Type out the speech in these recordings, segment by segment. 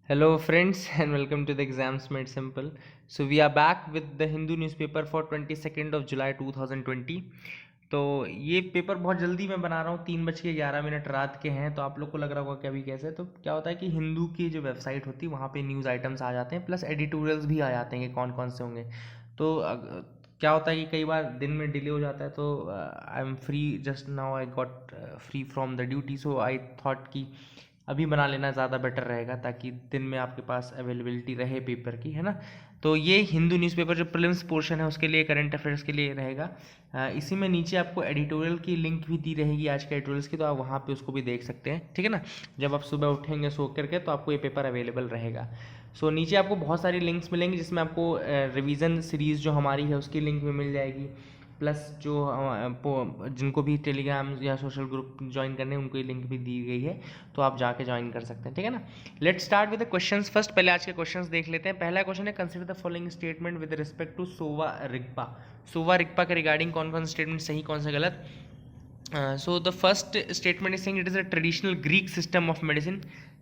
Hello, friends, and welcome to the Exams Made Simple. So, we are back with the Hindu newspaper for 22nd of July 2020. तो ये paper बहुत जल्दी मैं बना रहा हूँ, 3:11 रात के हैं। तो आप लोग को लग रहा होगा कि अभी कैसे। तो क्या होता है कि हिंदू की जो वेबसाइट होती है वहाँ पे न्यूज़ आइटम्स आ जाते हैं, प्लस एडिटोरियल्स भी आ जाते हैं कि कौन कौन से होंगे। तो क्या होता है कि कई बार दिन में डिले हो जाता है। तो I am free just now, I got free from the duty, so I thought कि अभी बना लेना ज़्यादा बेटर रहेगा, ताकि दिन में आपके पास अवेलेबिलिटी रहे पेपर की, है ना। तो ये हिंदू न्यूज़पेपर जो प्रीलिम्स पोर्शन है उसके लिए, करंट अफेयर्स के लिए रहेगा। इसी में नीचे आपको एडिटोरियल की लिंक भी दी रहेगी आज के एडिटोरियल्स की, तो आप वहाँ पे उसको भी देख सकते हैं, ठीक है ना। जब आप सुबह उठेंगे सो करके तो आपको ये पेपर अवेलेबल रहेगा। सो नीचे आपको बहुत सारी लिंक्स मिलेंगी, जिसमें आपको रिवीजन सीरीज़ जो हमारी है उसकी लिंक भी मिल जाएगी, प्लस जो जिनको भी टेलीग्राम या सोशल ग्रुप ज्वाइन करने हैं उनको ये लिंक भी दी गई है, तो आप जाके ज्वाइन कर सकते हैं, ठीक है ना। Late start with the questions first. पहले आज के क्वेश्चंस देख लेते हैं। पहला क्वेश्चन है, consider the following statement with respect to Sowa Rigpa. Sowa Rigpa के रिगार्डिंग कौन कौन सा स्टेटमेंट सही, कौन सा गलत। So the first statement is saying it is a traditional Greek system of medicine.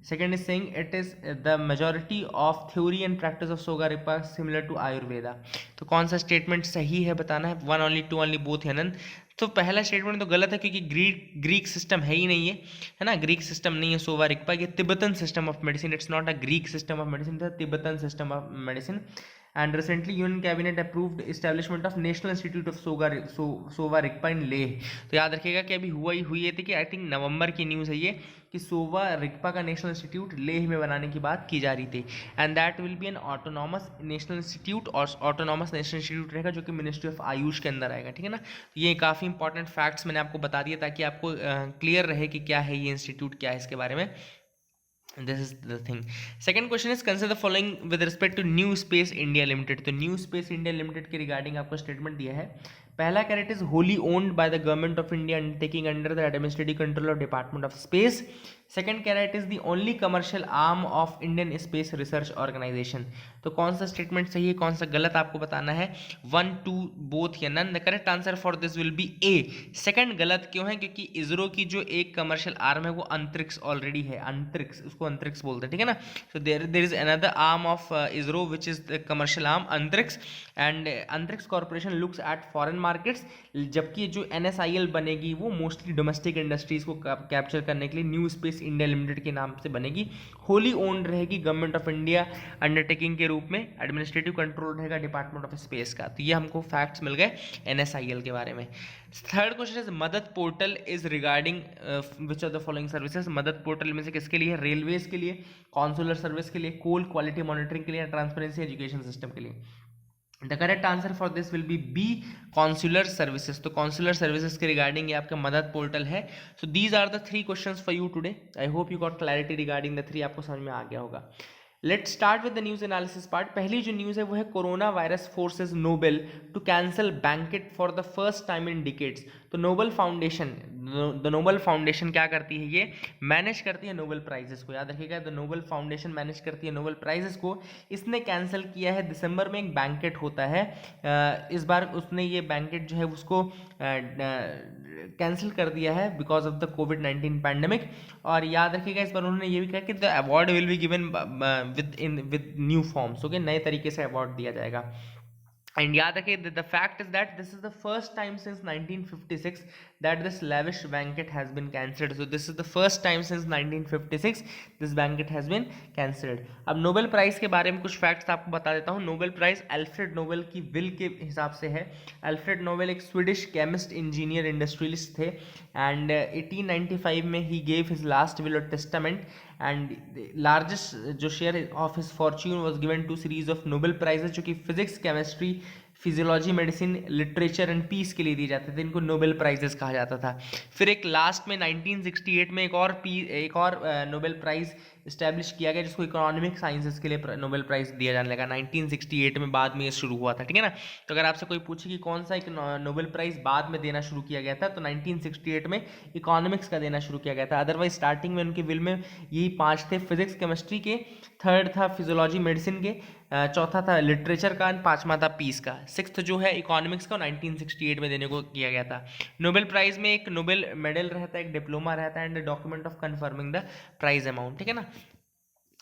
Second is saying it is the majority of theory and practice of Soga Rigpa similar to Ayurveda. तो कौन सा statement सही है बताना है। One only, two only, both है none. तो पहला स्टेटमेंट तो गलत है, क्योंकि ग्रीक सिस्टम है ही नहीं है ना। ग्रीक सिस्टम नहीं है सोवा रिग्पा, ये Tibetan system of medicine. It's not a Greek system of medicine, it's Tibetan system of medicine. And recently union cabinet approved establishment of national institute of Sowa Rigpa इन लेह। तो याद रखिएगा कि अभी हुई थी कि आई थिंक नवंबर की न्यूज़ है ये, कि सोवा रिग्पा का नेशनल इंस्टीट्यूट लेह में बनाने की बात की जा रही थी। And that will be N autonomous national institute, और ऑटोनॉमस नेशनल इंस्टीट्यूट रहेगा जो कि मिनिस्ट्री ऑफ आयुष के अंदर आएगा, ठीक है ना। तो ये काफ़ी इंपॉर्टेंट फैक्ट्स मैंने आपको बता दिया, ताकि आपको क्लियर रहे कि क्या है ये इंस्टीट्यूट, क्या है इसके बारे में। This is the thing. Second question is, consider the following with respect to New Space India Limited. तो New Space India Limited के रिगार्डिंग आपको स्टेटमेंट दिया है। पहला कह रहे, it is wholly owned by the Government of India undertaking under the administrative control of Department of Space. Second कह रहा है, it is the only commercial arm of Indian Space Research Organisation. तो कौन सा स्टेटमेंट सही है, कौन सा गलत, आपको बताना है। 1, 2, बोथ या none. The correct answer for this will be A. Second गलत क्यों है, क्योंकि इसरो की जो एक कमर्शियल आर्म है वो अंतरिक्ष ऑलरेडी है। अंतरिक्ष, उसको अंतरिक्ष बोलते हैं, ठीक है ना। So there is another arm of ISRO which is the commercial arm Antrix. And Antrix corporation looks at foreign markets, जबकि जो NSIL बनेगी वो मोस्टली डोमेस्टिक इंडस्ट्रीज को कैप्चर करने के लिए न्यू स्पेस इंडिया लिमिटेड के नाम से बनेगी। होली ओन्ड रहेगी गवर्नमेंट ऑफ इंडिया अंडरटेकिंग के रूप में, एडमिनिस्ट्रेटिव कंट्रोल रहेगा डिपार्टमेंट ऑफ स्पेस का। तो ये हमको फैक्ट्स मिल गए NSIL के बारे में। थर्ड क्वेश्चन इज, मदद portal is regarding which of the following services. मदद पोर्टल में से किसके लिए, रेलवेज के लिए, कॉन्सुलर सर्विस के लिए, कोल क्वालिटी मॉनिटरिंग के लिए, ट्रांसपेरेंसी एजुकेशन सिस्टम के लिए। The correct answer for this will be B, consular services. तो कॉन्सुलर सर्विसेज के रिगार्डिंग ये आपका मदद पोर्टल है। So these are the 3 questions for you today. I hope you got clarity regarding the 3, आपको समझ में आ गया होगा। Let start with the news analysis part. पहली जो न्यूज है वो है, corona virus forces Nobel to cancel banquet for the first time in decades. तो Nobel Foundation, the Nobel Foundation क्या करती है, ये मैनेज करती है नोबेल प्राइजेस को। याद रखिएगा, द नोबेल फाउंडेशन मैनेज करती है नोबेल प्राइजेस को। इसने कैंसिल किया है, दिसंबर में एक बैंकेट होता है, इस बार उसने ये बैंकेट जो है उसको कैंसिल कर दिया है because of the covid pandemic. और याद रखिएगा, इस बार उन्होंने ये भी कहा कि the award will be given with new forms. Okay, नए तरीके से अवार्ड दिया जाएगा। एंड याद रखिए, the fact is that this is the first time since 1956 that this lavish banquet has been cancelled. So this is the first time since 1956 this banquet has been cancelled. अब Nobel prize के बारे में कुछ facts आपको बता देता हूँ। Nobel prize Alfred Nobel की विल के हिसाब से है। अल्फ्रेड नोबेल एक स्वीडिश केमिस्ट, इंजीनियर, इंडस्ट्रियलिस्ट थे, एंड 1895 में ही गेव हिज लास्ट विल और टेस्टामेंट, एंड लार्जेस्ट जो share of his fortune was given to series of Nobel prizes, जो कि physics, chemistry, physiology, medicine, literature and peace के लिए दिए जाते थे। इनको नोबेल प्राइजेस कहा जाता था। फिर एक लास्ट में 1968 में एक और नोबेल प्राइज इस्टेब्लिश किया गया, जिसको इकोनॉमिक साइंसेस के लिए नोबेल प्राइज दिया जाने लगा 1968 में, बाद में ये शुरू हुआ था, ठीक है ना। तो अगर आपसे कोई पूछे कि कौन सा एक नोबेल प्राइज बाद में देना शुरू किया गया था, तो 1968 में इकोनॉमिक्स का देना शुरू किया गया था। अदरवाइज स्टार्टिंग में उनके विल में यही 5 थे, फिजिक्स, केमिस्ट्री के, थर्ड था फिजियोलॉजी, मेडिसिन के, चौथा था लिटरेचर का, पांचवा था पीस का, सिक्स्थ जो है इकोनॉमिक्स का 1968 में देने को किया गया था। नोबेल प्राइज में एक नोबेल मेडल रहता है, एक डिप्लोमा रहता है, and document of confirming the prize amount, ठीक है ना।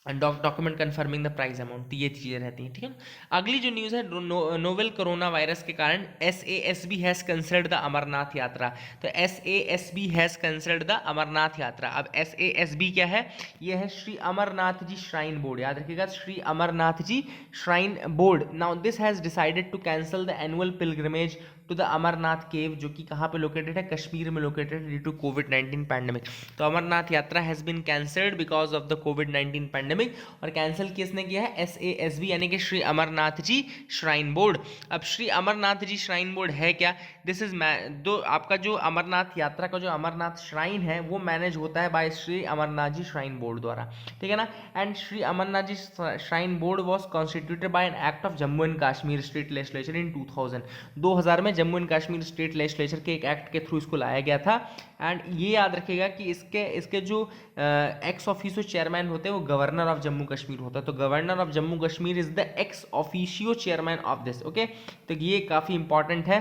Document confirming the price amount, तो ये चीज़ें रहती हैं, ठीक है ना। अगली जो न्यूज़ है, नोवेल कोरोना वायरस के कारण SASB has cancelled the Amarnath Yatra. तो SASB has cancelled the Amarnath Yatra. अब SASB क्या है, ये है श्री अमरनाथ जी श्राइन बोर्ड, याद रखिएगा, Shri Amarnath ji shrine board. Now this has decided to cancel the annual pilgrimage to the Amarnath cave, जो कि कहाँ पे लोकेटेड है, कश्मीर में लोकेटेड, ड्यू टू कोविड-19 पैंडेमिक। तो Amarnath Yatra has been cancelled because of the covid pandemic, और कैंसिल किसने किया है, SASB यानी कि श्री अमरनाथ जी श्राइन बोर्ड। अब श्री अमरनाथ जी श्राइन बोर्ड है क्या, दिस इज दो आपका जो अमरनाथ यात्रा का जो अमरनाथ श्राइन है वो मैनेज होता है by Shri Amarnath ji shrine board द्वारा, ठीक है ना। And Shri Amarnath ji shrine board was constituted by an act of Jammu and Kashmir state legislature in 2000 में Jammu and Kashmir state legislature के एक एक्ट के थ्रू इसको लाया गया था। एंड ये याद रखिएगा कि इसके जो एक्स ऑफिशियो चेयरमैन होते हैं वो गवर्नर ऑफ जम्मू कश्मीर होता है। तो governor of Jammu Kashmir is the ex officio chairman of this, okay. तो ये काफ़ी इंपॉर्टेंट है,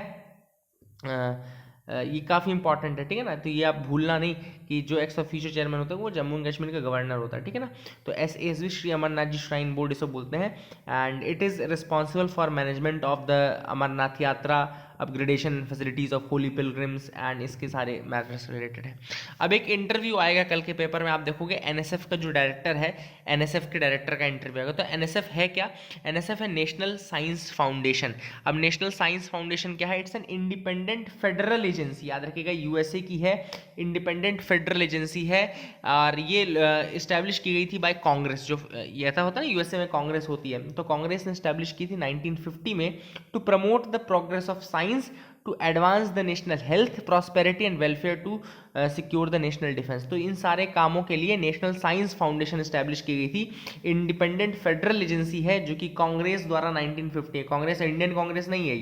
ये काफ़ी इंपॉर्टेंट है, ठीक है ना। तो ये आप भूलना नहीं कि जो एक्स ऑफिशियो चेयरमैन होता है वो जम्मू एंड कश्मीर का गवर्नर होता है, ठीक है ना। तो SASB Shri Amarnath ji shrine board इसे बोलते हैं, and it is responsible for management of the Amarnath Yatra, upgradation facilities of holy pilgrims, and इसके सारे मैटर्स रिलेटेड है। अब एक इंटरव्यू आएगा कल के पेपर में, आप देखोगे NSF का जो डायरेक्टर है, NSF के डायरेक्टर का इंटरव्यू आएगा। तो NSF है क्या, NSF है नेशनल साइंस फाउंडेशन। अब नेशनल साइंस फाउंडेशन क्या है, it's an independent federal agency, याद रखिएगा USA की है, इंडिपेंडेंट फेडरल एजेंसी है, और ये इस्टेब्लिश की गई थी बाय कांग्रेस। जो ये ऐसा होता है ना, USA में कांग्रेस होती है, तो कांग्रेस ने इस्टेब्लिश की थी 1950 में, to promote the progress of science, to advance the national health, prosperity and welfare, to secure the national defence. तो इन सारे कामों के लिए नेशनल साइंस फाउंडेशन इस्टेब्लिश की गई थी। इंडिपेंडेंट फेडरल एजेंसी है जो कि कांग्रेस द्वारा 1950, कांग्रेस इंडियन कांग्रेस नहीं है,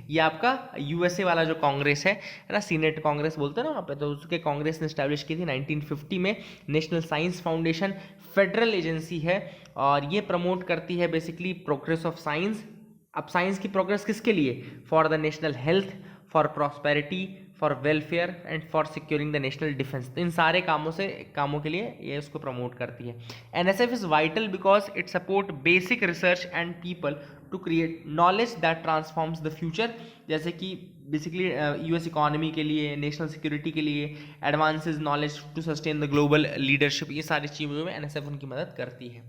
ये आपका USA वाला जो कांग्रेस है ना, सीनेट कांग्रेस बोलते हैं ना वहाँ पे, तो उसके कांग्रेस ने इस्टेब्लिश की थी 1950 में। National science foundation federal agency है, और ये प्रमोट करती है बेसिकली प्रोग्रेस ऑफ साइंस। अब साइंस की प्रोग्रेस किसके लिए, for the national health, for prosperity, for welfare and for securing the national defence. तो इन सारे कामों के लिए ये उसको प्रमोट करती है। NSF is vital because it support basic research and people to create knowledge that transforms the future, जैसे कि बेसिकली US इकोनॉमी के लिए, नेशनल सिक्योरिटी के लिए, advances knowledge to sustain the global leadership, ये सारी चीज़ों में NSF उनकी मदद करती है।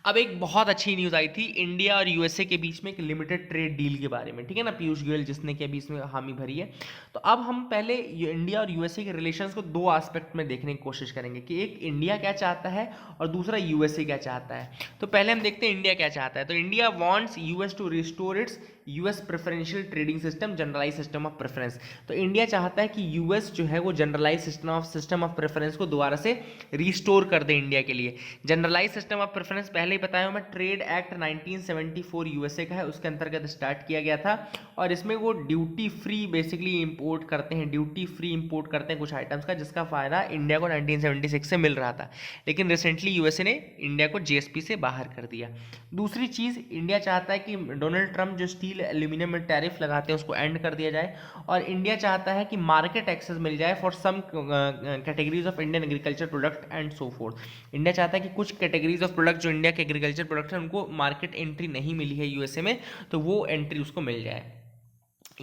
अब एक बहुत अच्छी न्यूज़ आई थी इंडिया और USA के बीच में एक लिमिटेड ट्रेड डील के बारे में, ठीक है ना, पीयूष गोयल जिसने कि अभी इसमें हामी भरी है। तो अब हम पहले इंडिया और USA के रिलेशंस को दो एस्पेक्ट में देखने की कोशिश करेंगे कि एक इंडिया क्या चाहता है और दूसरा USA क्या चाहता है। तो पहले हम देखते हैं इंडिया क्या चाहता है। तो India wants US to restore its US preferential trading system, generalise system of preference. तो इंडिया चाहता है कि US जो है वो जनरलाइज सिस्टम ऑफ प्रेफरेंस को दोबारा से रिस्टोर कर दे इंडिया के लिए। जनरलाइज सिस्टम ऑफ प्रेफरेंस पहले ही बताया मैं, ट्रेड एक्ट 1974 USA का है, उसके अंतर्गत स्टार्ट किया गया था, और इसमें वो ड्यूटी फ्री बेसिकली इंपोर्ट करते हैं, ड्यूटी फ्री इंपोर्ट करते हैं कुछ आइटम्स का, जिसका फ़ायदा इंडिया को 1976 से मिल रहा था। लेकिन रिसेंटली USA ने इंडिया को GSP से बाहर कर दिया। दूसरी चीज़, इंडिया चाहता है कि डोनाल्ड ट्रंप जो स्टील एल्यूमिनियम में टैरिफ लगाते हैं उसको एंड कर दिया जाए, और इंडिया चाहता है कि मार्केट एक्सेस मिल जाए for some categories of Indian agriculture product and so forth. India चाहता है कि कुछ कैटेगरीज ऑफ प्रोडक्ट जो इंडिया के एग्रीकल्चर प्रोडक्ट है उनको मार्केट एंट्री नहीं मिली है USA में, तो वो एंट्री उसको मिल जाए।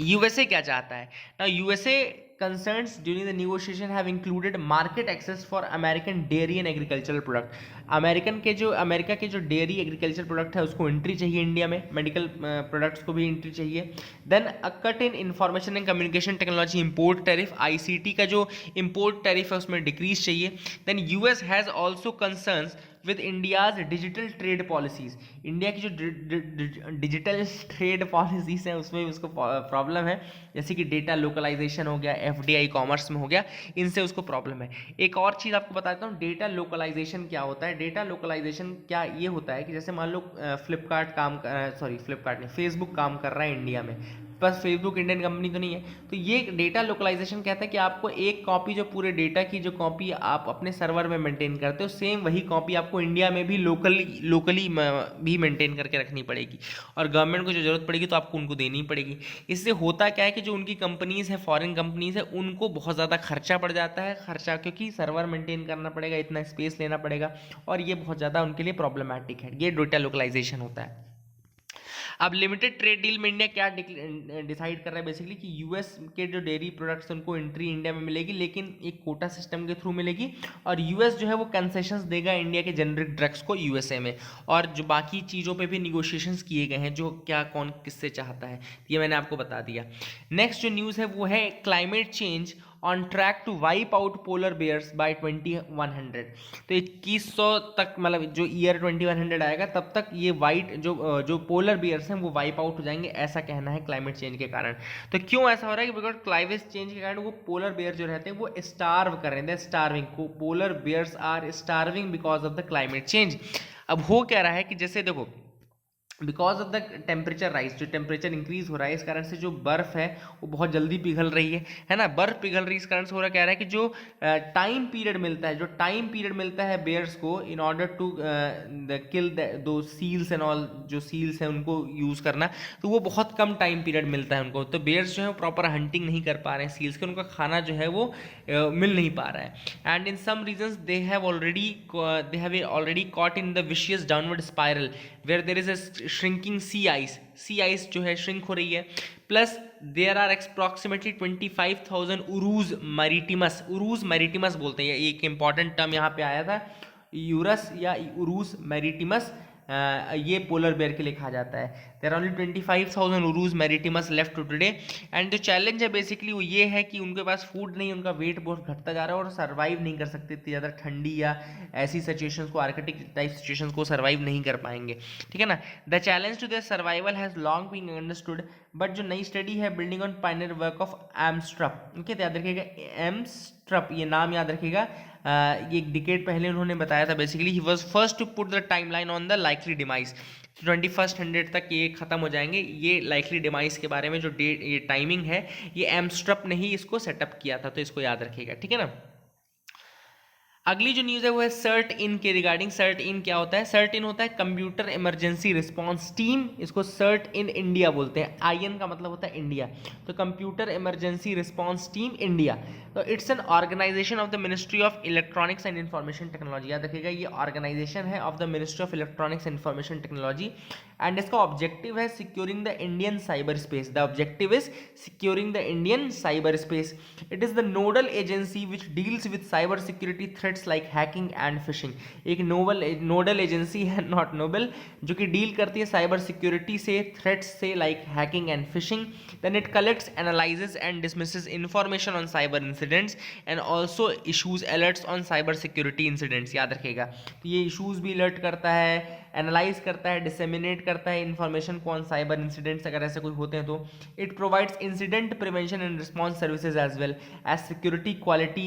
USA क्या चाहता है ना, USA concerns during the negotiation have included market access for American dairy and agricultural product। America के जो डेयरी एग्रीकल्चर प्रोडक्ट है उसको एंट्री चाहिए इंडिया में, मेडिकल प्रोडक्ट्स को भी एंट्री चाहिए। Then a cut in information and communication technology import tariff, ICT का जो इंपोर्ट टैरिफ है उसमें डिक्रीज चाहिए। Then US has also concerns with India's digital trade policies, India की जो डिजिटल ट्रेड पॉलिसीज हैं उसमें उसको प्रॉब्लम है, जैसे कि डेटा लोकलाइजेशन हो गया, FDI कॉमर्स में हो गया, इनसे उसको प्रॉब्लम है। एक और चीज़ आपको बताता हूँ, डेटा लोकलाइजेशन क्या होता है। डेटा लोकलाइजेशन क्या ये होता है कि जैसे मान लो फेसबुक काम कर रहा है इंडिया में, बस फेसबुक इंडियन कंपनी तो नहीं है। तो ये डेटा लोकलाइजेशन कहता है कि आपको एक कॉपी जो पूरे डेटा की जो कॉपी आप अपने सर्वर में मेंटेन करते हो, सेम वही कॉपी आपको इंडिया में भी लोकली भी मेंटेन करके रखनी पड़ेगी, और गवर्नमेंट को जो जरूरत पड़ेगी तो आपको उनको देनी पड़ेगी। इससे होता क्या है कि जो उनकी कंपनीज है, फॉरेन कंपनीज है, उनको बहुत ज़्यादा खर्चा पड़ जाता है, खर्चा क्योंकि सर्वर मेंटेन करना पड़ेगा, इतना स्पेस लेना पड़ेगा, और ये बहुत ज़्यादा उनके लिए प्रॉब्लमैटिक है। ये डेटा लोकलाइजेशन होता है। अब लिमिटेड ट्रेड डील में इंडिया क्या डिसाइड कर रहा है बेसिकली कि यूएस के जो डेयरी प्रोडक्ट्स उनको एंट्री इंडिया में मिलेगी, लेकिन एक कोटा सिस्टम के थ्रू मिलेगी, और यूएस जो है वो कंसेशंस देगा इंडिया के जेनरिक ड्रग्स को यूएसए में, और जो बाकी चीज़ों पे भी निगोशिएशंस किए गए हैं, जो क्या कौन किससे चाहता है, ये मैंने आपको बता दिया। नेक्स्ट जो न्यूज़ है वो है climate change on track to wipe out polar bears by 2100। तो 2100 तक, मतलब जो ईयर 2100 आएगा तब तक ये वाइट जो पोलर बेयर्स हैं वो वाइप आउट हो जाएंगे, ऐसा कहना है क्लाइमेट चेंज के कारण। तो क्यों ऐसा हो रहा है कि बिकॉज क्लाइमेट चेंज के कारण वो पोलर बेयर जो रहते हैं वो स्टार्व कर रहे हैं, starving, polar bears are starving because of the climate change. अब हो क्या रहा है कि जैसे देखो, because of the temperature rise, जो टेम्परेचर इंक्रीज हो रहा है, इस कारण से जो बर्फ है वो बहुत जल्दी पिघल रही है ना, बर्फ पिघल रही है, इस कारण से हो रहा कह रहा है कि जो टाइम पीरियड मिलता है, जो टाइम पीरियड मिलता है बेयर्स को इन ऑर्डर टू किल दो सील्स एंड ऑल, जो सील्स हैं उनको यूज़ करना, तो वो बहुत कम टाइम पीरियड मिलता है उनको। तो बेयर्स जो है प्रॉपर हंटिंग नहीं कर पा रहे हैं सील्स के, उनका खाना जो है वो मिल नहीं पा रहा है। And in some regions they have already caught in the vicious downward spiral where there is a shrinking sea ice जो है श्रिंक हो रही है, plus there are approximately 25,000 ursus मैरिटिमस बोलते हैं, ये एक इंपॉर्टेंट टर्म यहाँ पे आया था, यूरस या उरूज मैरिटिमस, ये पोलर बेयर के लिए कहा जाता है। There are only 25,000 ursus maritimus left today, and जो चैलेंज है बेसिकली वो ये है कि उनके पास फूड नहीं, उनका वेट बहुत घटता जा रहा है और सर्वाइव नहीं कर सकते, इतनी ज़्यादा ठंडी या ऐसी सिचुएशंस को, आर्कटिक टाइप सिचुएशंस को सर्वाइव नहीं कर पाएंगे, ठीक है ना। The challenge to their survival has long been understood, but जो नई स्टडी है building on pioneer work of Amstrup, ठीक है, याद रखिएगा एम्स्ट्रप, ये नाम याद रखिएगा, ये एक डिकेड पहले उन्होंने बताया था। Basically he was first to put the timeline on the likely demise, 2100 तक ये खत्म हो जाएंगे। ये लाइकली डिमाइस के बारे में जो डेट, ये टाइमिंग है, ये एम्स्ट्रप ने ही इसको सेटअप किया था, तो इसको याद रखिएगा, ठीक है ना। अगली जो न्यूज़ है वो है सर्ट इन के रिगार्डिंग। सर्ट इन क्या होता है? सर्ट इन होता है कंप्यूटर इमरजेंसी रिस्पांस टीम, इसको सर्ट इन इंडिया बोलते हैं, IN का मतलब होता है इंडिया, तो computer emergency response team India. तो it's an organisation of the ministry of electronics and information technology, याद रखिएगा ये ऑर्गेनाइजेशन है of the ministry of electronics and information technology, and इसका ऑब्जेक्टिव है securing the Indian cyber space. The objective is securing the Indian cyber space. It is the nodal agency which deals with cyber security threats like hacking and phishing. एक nodal agency है, not noble, जो कि deal करती है cyber security से, threats से like hacking and phishing. Then it collects, analyses and dismisses information on cyber incidents and also issues alerts on cyber security incidents, याद रखेगा। तो ये इशूज भी अलर्ट करता है, एनालाइज करता है, डिसेमिनेट करता है इन्फॉर्मेशन को ऑन साइबर इंसिडेंट्स, अगर ऐसे कोई होते हैं तो। It provides incident prevention and response services as well as security quality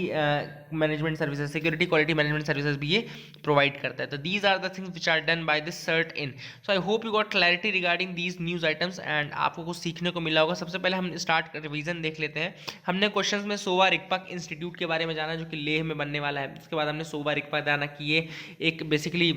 management services, security quality management services भी ये प्रोवाइड करता है। तो these are the things which are done by this CERT In. So I hope you got clarity regarding these news items and आपको कुछ सीखने को मिला होगा। सबसे पहले हम स्टार्ट रिवीजन देख लेते हैं। हमने क्वेश्चंस में सोवा रिगपा इंस्टीट्यूट के बारे में जाना, जो कि लेह में बनने वाला है। इसके बाद हमने सोवा रिगपा जाना कि ये एक बेसिकली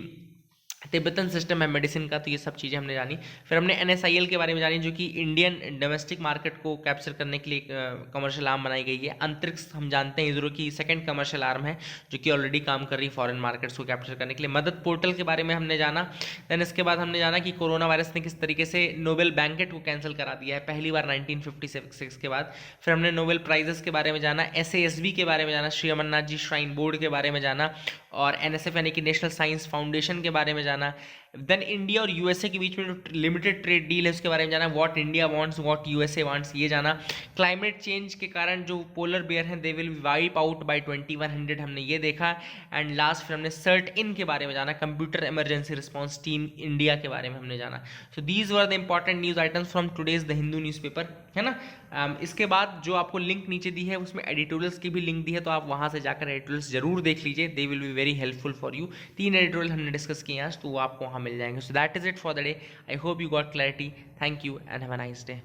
तिब्बतन सिस्टम है मेडिसिन का, तो ये सब चीज़ें हमने जानी। फिर हमने NSIL के बारे में जानी, जो कि इंडियन डोमेस्टिक मार्केट को कैप्चर करने के लिए कमर्शियल आर्म बनाई गई है। अंतरिक्ष हम जानते हैं इसरो की सेकंड कमर्शियल आर्म है, जो कि ऑलरेडी काम कर रही है फॉरेन मार्केट्स को कैप्चर करने के लिए। मदद पोर्टल के बारे में हमने जाना। दैन इसके बाद हमने जाना कि कोरोना वायरस ने किस तरीके से नोबेल बैंकेट को कैंसिल करा दिया है पहली बार 1956 के बाद। फिर हमने नोबेल प्राइजेस के बारे में जाना, SASB के बारे में जाना, श्री अमरनाथ जी श्राइन बोर्ड के बारे में जाना, और NSF यानी कि नेशनल साइंस फाउंडेशन के बारे में जाना। देन इंडिया और USA के बीच में जो लिमिटेड ट्रेड डील है उसके बारे में जाना, what India wants what USA wants, ये जाना। क्लाइमेट चेंज के कारण जो पोलर बेयर हैं they will wipe out by 2100, हमने ये देखा। एंड लास्ट फिर हमने सर्ट इन के बारे में जाना, computer emergency response team India के बारे में हमने जाना। So these were the important news items from today's the Hindu newspaper, है ना। इसके बाद जो आपको लिंक नीचे दी है उसमें एडिटोरियल्स की भी लिंक दी है, तो आप वहाँ से जाकर एडिटोरियल्स जरूर देख लीजिए, they will be very helpful for you. 3 editorial हमने डिस्कस किए आज, तो वो आपको वहाँ मिल जाएंगे। So that is it for the day. I hope you got clarity. Thank you and have a nice day.